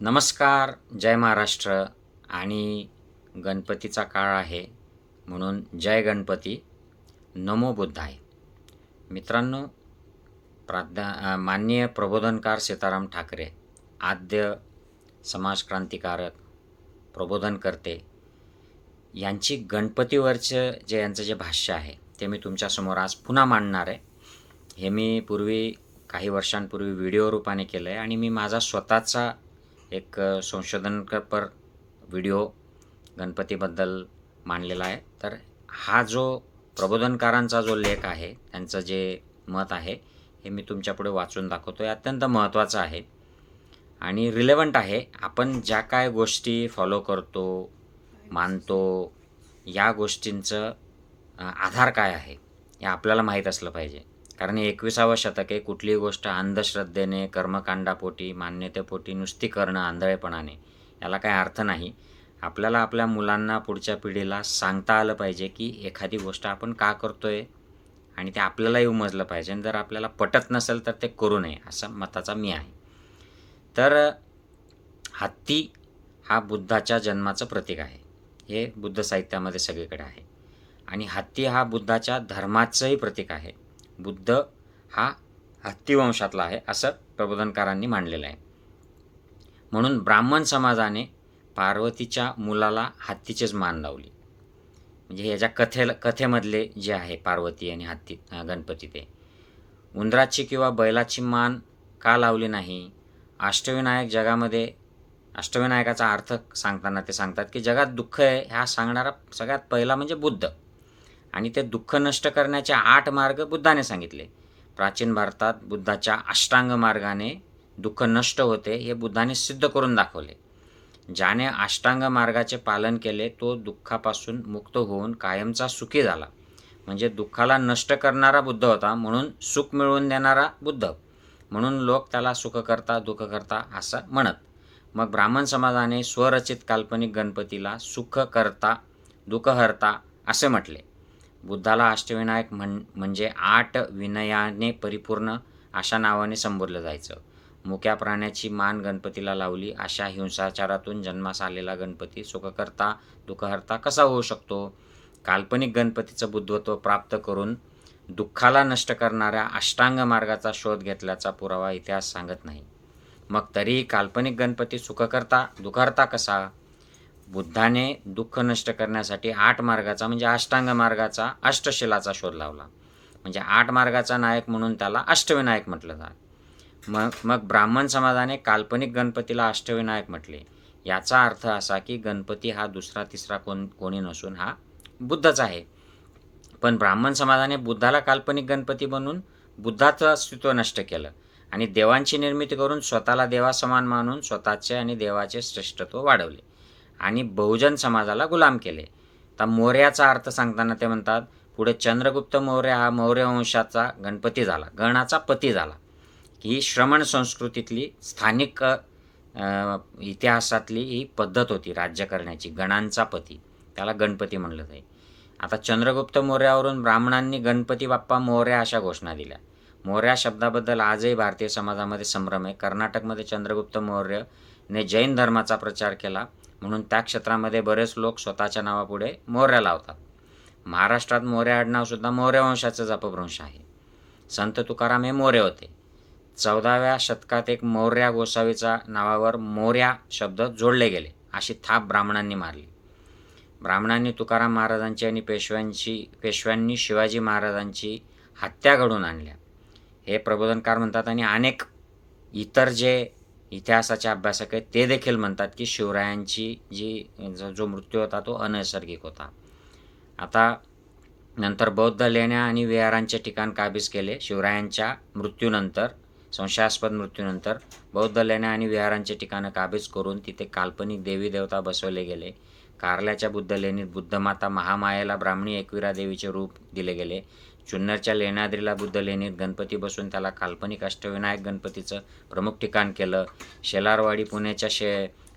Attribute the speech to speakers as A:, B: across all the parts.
A: नमस्कार, जय महाराष्ट्र. आणि गणपतीचा काळ आहे म्हणून जय गणपती, नमो बुद्धाय. मित्रांनो, माननीय प्रबोधनकार सीताराम ठाकरे, आद्य समाजक्रांतिकारक, प्रबोधनकर्ते यांची गणपतीवरचं यांचं जे भाष्य आहे ते मी तुमच्यासमोर आज पुन्हा मांडणार आहे. हे मी पूर्वी काही वर्षांपूर्वी व्हिडिओ रूपाने केलं आहे आणि मी माझा स्वतःचा एक संशोधनपर व्हिडिओ गणपतीबद्दल मांडलेला आहे. तर हा जो प्रबोधनकारांचा जो लेख आहे, त्यांचं जे मत आहे, हे मी तुमच्यापुढे वाचून दाखवतो. हे अत्यंत महत्त्वाचं आहे आणि रिलेव्हंट आहे. आपण ज्या काय गोष्टी फॉलो करतो, मानतो, या गोष्टींचं आधार काय आहे हे आपल्याला माहीत असलं पाहिजे. कारण 21सावं शतक आहे. कुठलीही गोष्ट अंधश्रद्धेने, कर्मकांडापोटी, मान्यतेपोटी नुसती करणं आंधळेपणाने, याला काही अर्थ नाही. आपल्याला आपल्या मुलांना, पुढच्या पिढीला सांगता आलं पाहिजे की एखादी गोष्ट आपण का करतोय आणि ते आपल्यालाही उमजलं पाहिजे. आणि जर आपल्याला पटत नसेल तर ते करू नये, असं मताचा मी आहे. तर हत्ती हा बुद्धाच्या जन्माचं प्रतीक आहे. हे बुद्ध साहित्यामध्ये सगळीकडे आहे. आणि हत्ती हा बुद्धाच्या धर्माचंही प्रतीक आहे. बुद्ध हा हत्ती वंशातला आहे असं प्रबोधनकारांनी मांडलेलं आहे. म्हणून ब्राह्मण समाजाने पार्वतीच्या मुलाला हत्तीचेच मान लावली. म्हणजे ह्याच्या कथेमधले जे आहे पार्वती आणि हत्ती गणपती, ते उंदराची किंवा बैलाची मान का लावली नाही? अष्टविनायकाचा अर्थ सांगताना ते सांगतात की जगात दुःख आहे ह्या सांगणारा सगळ्यात पहिला म्हणजे बुद्ध. आणि ते दुःख नष्ट करण्याचे 8 मार्ग बुद्धाने सांगितले. प्राचीन भारतात बुद्धाच्या अष्टांग मार्गाने दुःख नष्ट होते हे बुद्धाने सिद्ध करून दाखवले. ज्याने अष्टांग मार्गाचे पालन केले तो दुःखापासून मुक्त होऊन कायमचा सुखी झाला. म्हणजे दुःखाला नष्ट करणारा बुद्ध होता, म्हणून सुख मिळवून देणारा बुद्ध. म्हणून लोक त्याला सुखकर्ता, दुःखकर्ता असं म्हणत. मग ब्राह्मण समाजाने स्वरचित काल्पनिक गणपतीला सुखकर्ता, दुःखहर्ता असे म्हटले. बुद्धाला अष्टविनायक म्हणजे 8 विनयाने परिपूर्ण अशा नावाने संबोधलं जायचं. मुक्या प्राण्याची मान गणपतीला लावली अशा हिंसाचारातून जन्मास आलेला गणपती सुखकर्ता, दुःखहर्ता कसा होऊ शकतो? काल्पनिक गणपतीचं बुद्धत्व प्राप्त करून दुःखाला नष्ट करणाऱ्या अष्टांग मार्गाचा शोध घेतल्याचा पुरावा इतिहास सांगत नाही. मग तरीही काल्पनिक गणपती सुखकर्ता, दुःखहर्ता कसा? बुद्धाने दुःख नष्ट करण्यासाठी 8 मार्गाचा म्हणजे अष्टांग मार्गाचा, अष्टशिलाचा शोध लावला. म्हणजे 8 मार्गाचा नायक म्हणून त्याला अष्टविनायक म्हटलं जातं. मग ब्राह्मण समाजाने काल्पनिक गणपतीला अष्टविनायक म्हटले. याचा अर्थ असा की गणपती हा दुसरा तिसरा कोणी नसून हा बुद्धच आहे. पण ब्राह्मण समाजाने बुद्धाला काल्पनिक गणपती बनवून बुद्धाचं अस्तित्व नष्ट केलं आणि देवांची निर्मिती करून स्वतःला देवासमान मानून स्वतःचे आणि देवाचे श्रेष्ठत्व वाढवले आणि बहुजन समाजाला गुलाम केले. तर मौर्याचा अर्थ सांगताना ते म्हणतात, पुढे चंद्रगुप्त मौर्य हा मौर्य वंशाचा गणपती झाला, गणाचा पती झाला. ही श्रमण संस्कृतीतली स्थानिक इतिहासातली ही पद्धत होती राज्य करण्याची, गणांचा पती, त्याला गणपती म्हणलं जाईल. आता चंद्रगुप्त मौर्यावरून ब्राह्मणांनी गणपती बाप्पा मौर्य अशा घोषणा दिल्या. मौर्या शब्दाबद्दल आजही भारतीय समाजामध्ये संभ्रम आहे. कर्नाटकमध्ये चंद्रगुप्त मौर्यने जैन धर्माचा प्रचार केला म्हणून त्या क्षेत्रामध्ये बरेच लोक स्वतःच्या नावापुढे मौर्य लावतात. महाराष्ट्रात मौर्य आडनावसुद्धा मौर्य वंशाचंच अपभ्रंश आहे. संत तुकाराम हे मौर्य होते. 14व्या शतकात एक मौर्या गोसावीचा नावावर मौर्या शब्द जोडले गेले अशी थाप ब्राह्मणांनी मारली. ब्राह्मणांनी तुकाराम महाराजांची आणि पेशव्यांनी शिवाजी महाराजांची हत्या घडवून आणल्या हे प्रबोधनकार म्हणतात. आणि अनेक इतर जे इतिहासाचे अभ्यासक आहेत ते देखील म्हणतात की शिवरायांची जो मृत्यू होता तो अनैसर्गिक होता. आता नंतर बौद्ध लेण्या आणि विहारांचे ठिकाण काबीज केले. शिवरायांच्या मृत्यूनंतर, संशयास्पद मृत्यूनंतर बौद्ध लेण्या आणि विहारांचे ठिकाणं काबीज करून तिथे काल्पनिक देवी देवता बसवले गेले. कारल्याच्या बुद्ध लेणीत बुद्धमाता महामायेला ब्राह्मणी एकविरा देवीचे रूप दिले गेले. जुन्नरच्या लेण्याद्रीला बुद्ध लेणीत गणपती बसून त्याला काल्पनिक अष्टविनायक गणपतीचं प्रमुख ठिकाण केलं. शेलारवाडी पुण्याच्या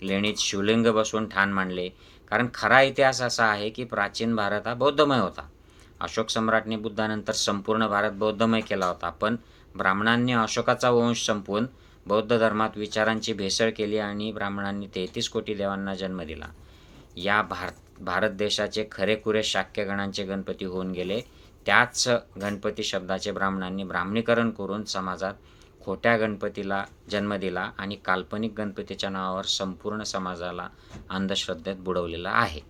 A: लेणीत शिवलिंग बसवून ठाण मांडले. कारण खरा इतिहास असा आहे की प्राचीन भारत हा बौद्धमय होता. अशोक सम्राटने बुद्धानंतर संपूर्ण भारत बौद्धमय केला होता. पण ब्राह्मणांनी अशोकाचा वंश संपवून बौद्ध धर्मात विचारांची भेसळ केली आणि ब्राह्मणांनी 33 कोटी देवांना जन्म दिला. या भारत देशाचे खरेखुरे शाक्यगणांचे गणपती होऊन गेले. त्याच गणपती शब्दाचे ब्राह्मणांनी ब्राह्मणीकरण करून समाजात खोट्या गणपतीला जन्म दिला आणि काल्पनिक गणपतीच्या नावावर संपूर्ण समाजाला अंधश्रद्धेत बुडवलेलं आहे.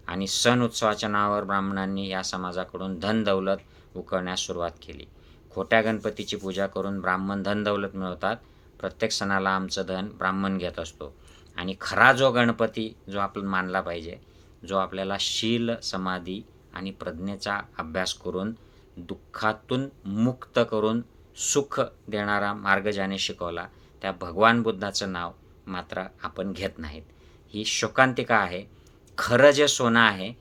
A: आणि सण उत्सवाच्या नावावर ब्राह्मणांनी या समाजाकडून धन दौलत उकळण्यास सुरुवात केली. खोट्या गणपतीची पूजा करून ब्राह्मण धन दौलत मिळवतात. प्रत्येक सणाला आमचं धन ब्राह्मण घेत असतो. आणि खरा जो गणपती जो आपण मानला पाहिजे, जो आपल्याला शील, समाधी आणि प्रज्ञेचा अभ्यास करून दुःखातून मुक्त करून सुख देणारा मार्ग ज्याने शिकवला, त्या भगवान बुद्धाचं नाव मात्र आपण घेत नाहीत. ही शोकांतिका आहे. खरं जे सोनं आहे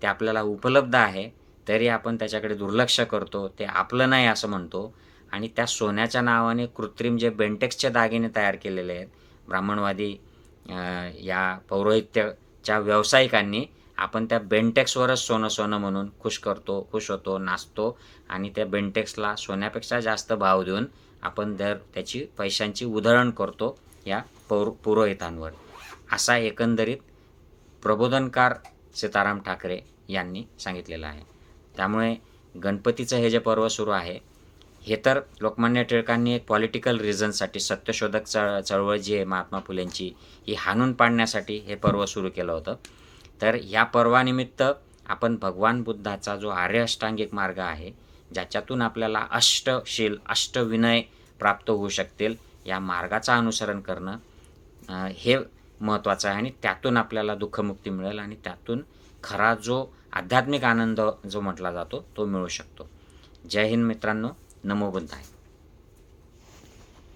A: ते आपल्याला उपलब्ध आहे, तरी आपण त्याच्याकडे दुर्लक्ष करतो, ते आपलं नाही असं म्हणतो. आणि त्या सोन्याच्या नावाने कृत्रिम जे बेंटेक्सचे दागिने तयार केलेले आहेत ब्राह्मणवादी या पौरोहित्याच्या व्यावसायिकांनी, आपण त्या बेंटेक्सवरच सोनं म्हणून खुश होतो, नाचतो आणि त्या बेंटेक्सला सोन्यापेक्षा जास्त भाव देऊन आपण त्याची पैशांची उधळण करतो या पुरोहितांवर. असा एकंदरीत प्रबोधनकार सीताराम ठाकरे यांनी सांगितलेलं आहे. त्यामुळे गणपतीचं हे जे पर्व सुरू आहे हे तर लोकमान्य टिळकांनी एक पॉलिटिकल रिझनसाठी, सत्यशोधक चळवळ जी आहे महात्मा फुलेंची, ही हाणून पाडण्यासाठी हे पर्व सुरू केलं होतं. तर या पर्वानिमित्त आपण भगवान बुद्धाचा जो आर्य अष्टांगिक मार्ग आहे, ज्याच्यातून आपल्याला अष्टशील, अष्टविनय प्राप्त होऊ शकतील, या मार्गाचं अनुसरण करणं हे महत्त्वाचं आहे. आणि त्यातून आपल्याला दुःखमुक्ती मिळेल आणि त्यातून खरा जो आध्यात्मिक आनंद जो म्हटला जातो तो मिळू शकतो. जय हिंद मित्रांनो. नमो बुद्धाय.